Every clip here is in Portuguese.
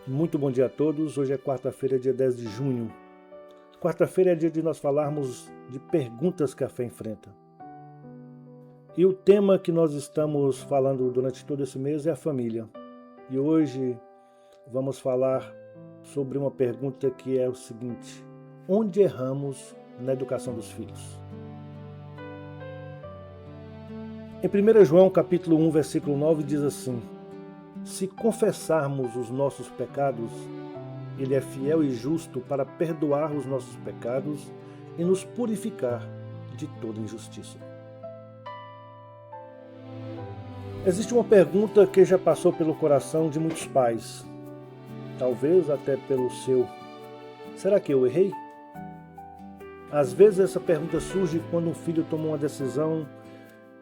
Muito bom dia a todos. Hoje é quarta-feira, dia 10 de junho. Quarta-feira é dia de nós falarmos de perguntas que a fé enfrenta. E o tema que nós estamos falando durante todo esse mês é a família. E hoje vamos falar sobre uma pergunta que é o seguinte: onde erramos na educação dos filhos? Em 1 João capítulo 1, versículo 9 diz assim: se confessarmos os nossos pecados, Ele é fiel e justo para perdoar os nossos pecados e nos purificar de toda injustiça. Existe uma pergunta que já passou pelo coração de muitos pais, talvez até pelo seu. Será que eu errei? Às vezes essa pergunta surge quando um filho toma uma decisão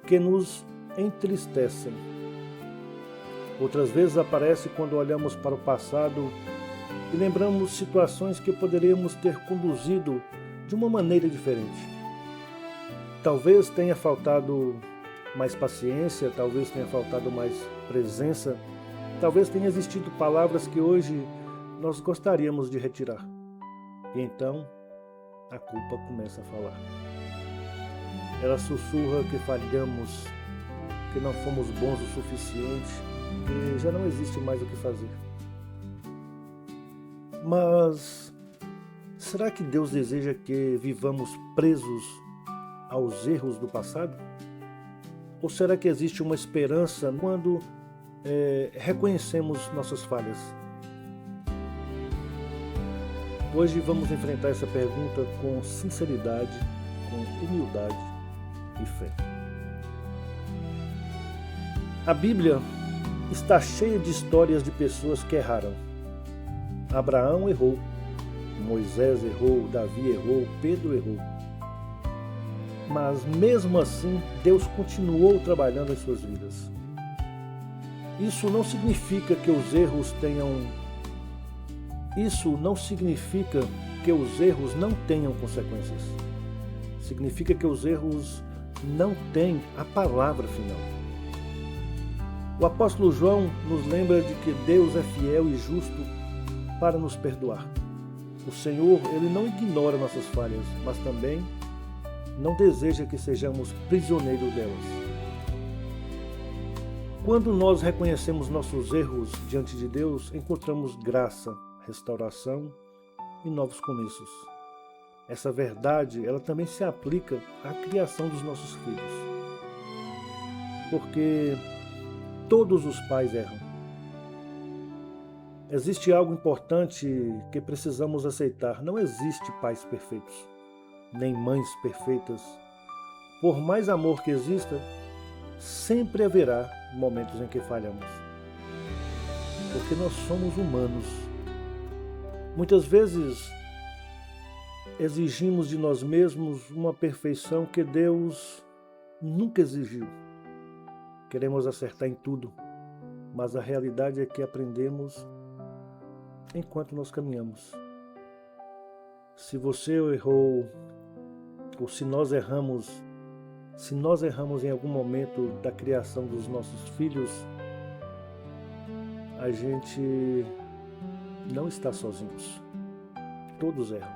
que nos entristece. Outras vezes aparece quando olhamos para o passado e lembramos situações que poderíamos ter conduzido de uma maneira diferente. Talvez tenha faltado mais paciência, talvez tenha faltado mais presença, talvez tenha existido palavras que hoje nós gostaríamos de retirar. E então a culpa começa a falar. Ela sussurra que falhamos, que não fomos bons o suficiente, que já não existe mais o que fazer. Mas será que Deus deseja que vivamos presos aos erros do passado? Ou será que existe uma esperança quando reconhecemos nossas falhas? Hoje vamos enfrentar essa pergunta com sinceridade, com humildade e fé. A Bíblia está cheia de histórias de pessoas que erraram. Abraão errou, Moisés errou, Davi errou, Pedro errou. Mas mesmo assim, Deus continuou trabalhando em suas vidas. Isso não significa que os erros não tenham consequências. Significa que os erros não têm a palavra final. O apóstolo João nos lembra de que Deus é fiel e justo para nos perdoar. O Senhor, Ele não ignora nossas falhas, mas também não deseja que sejamos prisioneiros delas. Quando nós reconhecemos nossos erros diante de Deus, encontramos graça, restauração e novos começos. Essa verdade, ela também se aplica à criação dos nossos filhos. Porque todos os pais erram. Existe algo importante que precisamos aceitar. Não existe pais perfeitos, nem mães perfeitas. Por mais amor que exista, sempre haverá momentos em que falhamos. Porque nós somos humanos. Muitas vezes exigimos de nós mesmos uma perfeição que Deus nunca exigiu. Queremos acertar em tudo, mas a realidade é que aprendemos enquanto nós caminhamos. Se você errou, ou se nós erramos em algum momento da criação dos nossos filhos, a gente não está sozinhos. Todos erram.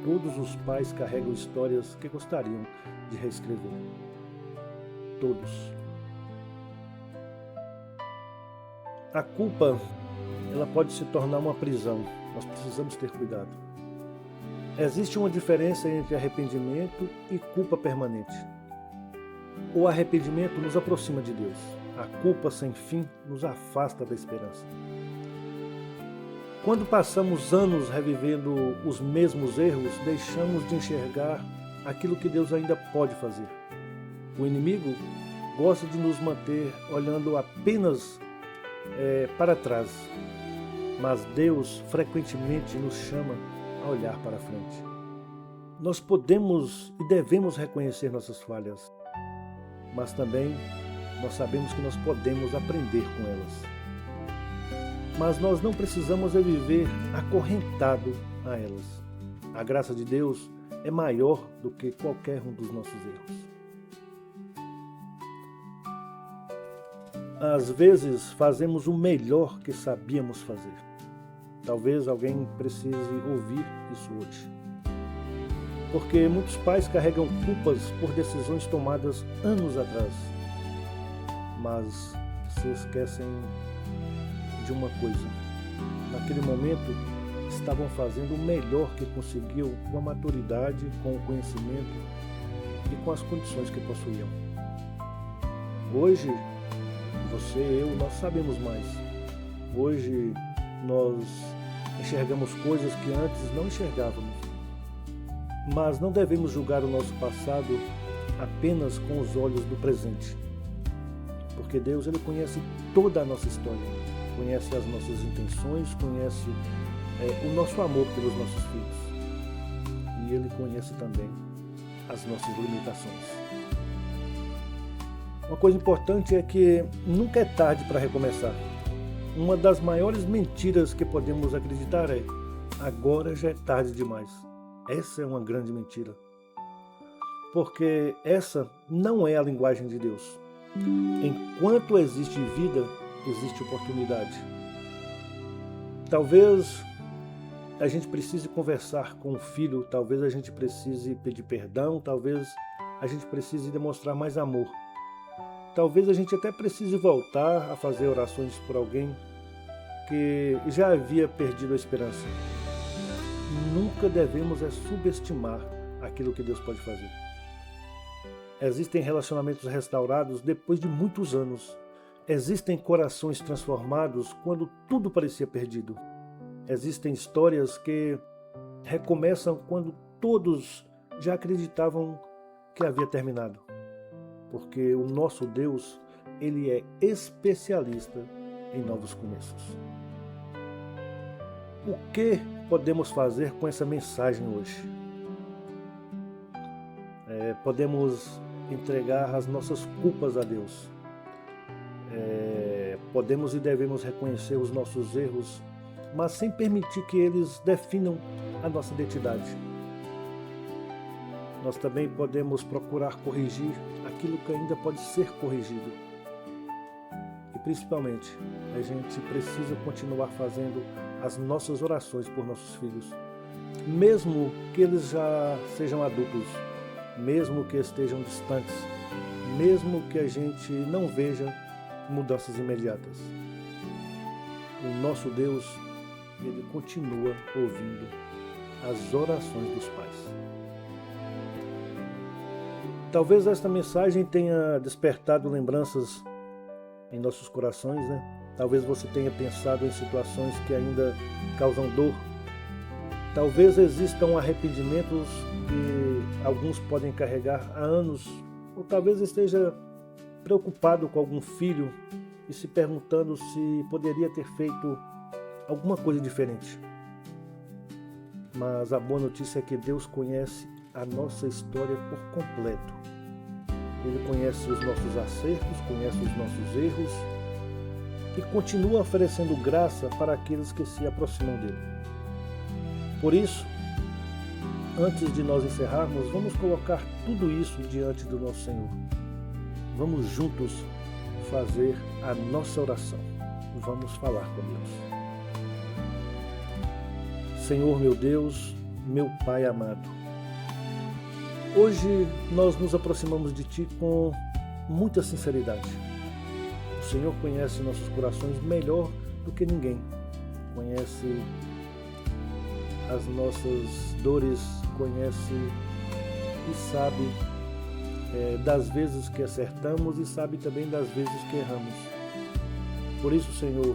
Todos os pais carregam histórias que gostariam de reescrever. Todos. A culpa, ela pode se tornar uma prisão. Nós precisamos ter cuidado. Existe uma diferença entre arrependimento e culpa permanente. O arrependimento nos aproxima de Deus. A culpa sem fim nos afasta da esperança. Quando passamos anos revivendo os mesmos erros, deixamos de enxergar aquilo que Deus ainda pode fazer. O inimigo gosta de nos manter olhando apenas para trás, mas Deus frequentemente nos chama a olhar para frente. Nós podemos e devemos reconhecer nossas falhas, mas também nós sabemos que nós podemos aprender com elas. Mas nós não precisamos viver acorrentado a elas. A graça de Deus é maior do que qualquer um dos nossos erros. às vezes fazemos o melhor que sabíamos fazer. Talvez alguém precise ouvir isso hoje. Porque muitos pais carregam culpas por decisões tomadas anos atrás. Mas se esquecem de uma coisa. Naquele momento, estavam fazendo o melhor que conseguiam com a maturidade, com o conhecimento e com as condições que possuíam. Hoje, você e eu, nós sabemos mais. Hoje, nós enxergamos coisas que antes não enxergávamos. Mas não devemos julgar o nosso passado apenas com os olhos do presente. Porque Deus, Ele conhece toda a nossa história, conhece as nossas intenções, conhece o nosso amor pelos nossos filhos. E Ele conhece também as nossas limitações. Uma coisa importante é que nunca é tarde para recomeçar. Uma das maiores mentiras que podemos acreditar é: agora já é tarde demais. Essa é uma grande mentira. Porque essa não é a linguagem de Deus. Enquanto existe vida, existe oportunidade. Talvez a gente precise conversar com o filho, talvez a gente precise pedir perdão, talvez a gente precise demonstrar mais amor. Talvez a gente até precise voltar a fazer orações por alguém que já havia perdido a esperança. Nunca devemos subestimar aquilo que Deus pode fazer. Existem relacionamentos restaurados depois de muitos anos. Existem corações transformados quando tudo parecia perdido. Existem histórias que recomeçam quando todos já acreditavam que havia terminado. Porque o nosso Deus, Ele é especialista em novos começos. O que podemos fazer com essa mensagem hoje? Podemos entregar as nossas culpas a Deus. Podemos e devemos reconhecer os nossos erros, mas sem permitir que eles definam a nossa identidade. Nós também podemos procurar corrigir aquilo que ainda pode ser corrigido. E principalmente, a gente precisa continuar fazendo as nossas orações por nossos filhos, mesmo que eles já sejam adultos, mesmo que estejam distantes, mesmo que a gente não veja mudanças imediatas. O nosso Deus, Ele continua ouvindo as orações dos pais. Talvez esta mensagem tenha despertado lembranças em nossos corações, né? Talvez você tenha pensado em situações que ainda causam dor. Talvez existam arrependimentos que alguns podem carregar há anos, ou talvez esteja preocupado com algum filho e se perguntando se poderia ter feito alguma coisa diferente. Mas a boa notícia é que Deus conhece a nossa história por completo. Ele conhece os nossos acertos, conhece os nossos erros e continua oferecendo graça para aqueles que se aproximam dele. Por isso, antes de nós encerrarmos, vamos colocar tudo isso diante do nosso Senhor. Vamos juntos fazer a nossa oração. Vamos falar com Deus. Senhor meu Deus, meu Pai amado, hoje nós nos aproximamos de Ti com muita sinceridade. O Senhor conhece nossos corações melhor do que ninguém. Conhece as nossas dores, conhece e sabe das vezes que acertamos e sabe também das vezes que erramos. Por isso, Senhor,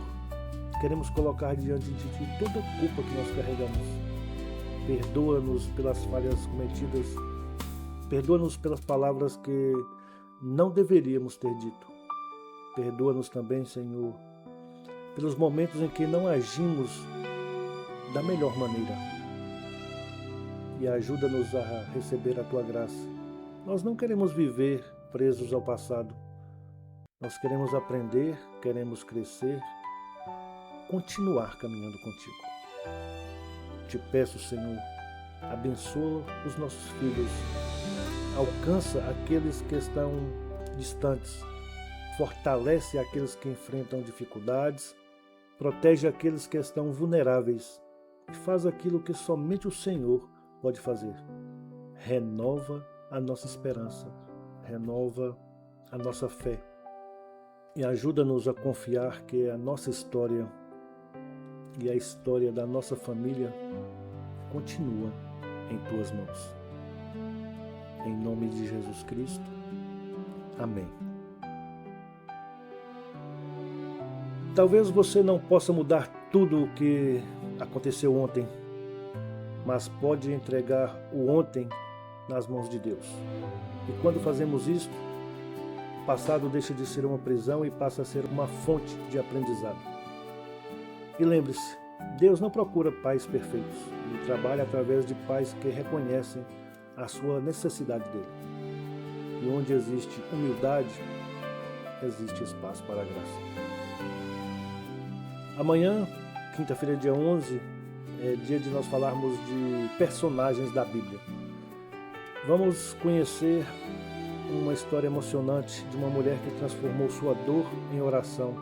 queremos colocar diante de Ti toda a culpa que nós carregamos. Perdoa-nos pelas falhas cometidas. Perdoa-nos pelas palavras que não deveríamos ter dito. Perdoa-nos também, Senhor, pelos momentos em que não agimos da melhor maneira. E ajuda-nos a receber a Tua graça. Nós não queremos viver presos ao passado. Nós queremos aprender, queremos crescer, continuar caminhando contigo. Te peço, Senhor, abençoa os nossos filhos, alcança aqueles que estão distantes, fortalece aqueles que enfrentam dificuldades, protege aqueles que estão vulneráveis e faz aquilo que somente o Senhor pode fazer. Renova a nossa esperança, renova a nossa fé e ajuda-nos a confiar que a nossa história e a história da nossa família continua em tuas mãos. Em nome de Jesus Cristo. Amém. Talvez você não possa mudar tudo o que aconteceu ontem, mas pode entregar o ontem nas mãos de Deus. E quando fazemos isto, o passado deixa de ser uma prisão e passa a ser uma fonte de aprendizado. E lembre-se, Deus não procura pais perfeitos, Ele trabalha através de pais que reconhecem a sua necessidade dele. E onde existe humildade, existe espaço para a graça. Amanhã, quinta-feira, dia 11, é dia de nós falarmos de personagens da Bíblia. Vamos conhecer uma história emocionante de uma mulher que transformou sua dor em oração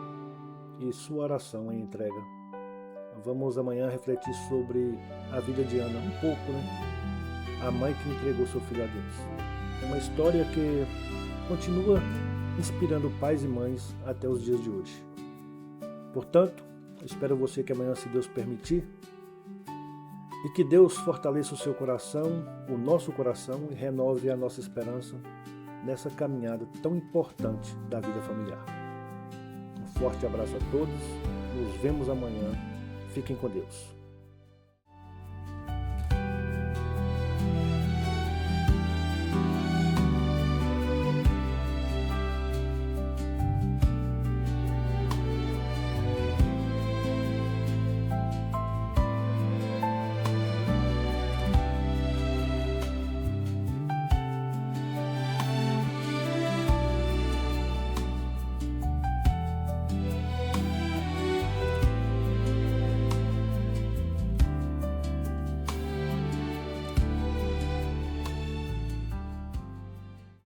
e sua oração em entrega. Vamos amanhã refletir sobre a vida de Ana, um pouco, A mãe que entregou seu filho a Deus. É uma história que continua inspirando pais e mães até os dias de hoje. Portanto, espero você que amanhã, se Deus permitir, e que Deus fortaleça o seu coração, o nosso coração, e renove a nossa esperança nessa caminhada tão importante da vida familiar. Um forte abraço a todos, nos vemos amanhã, fiquem com Deus.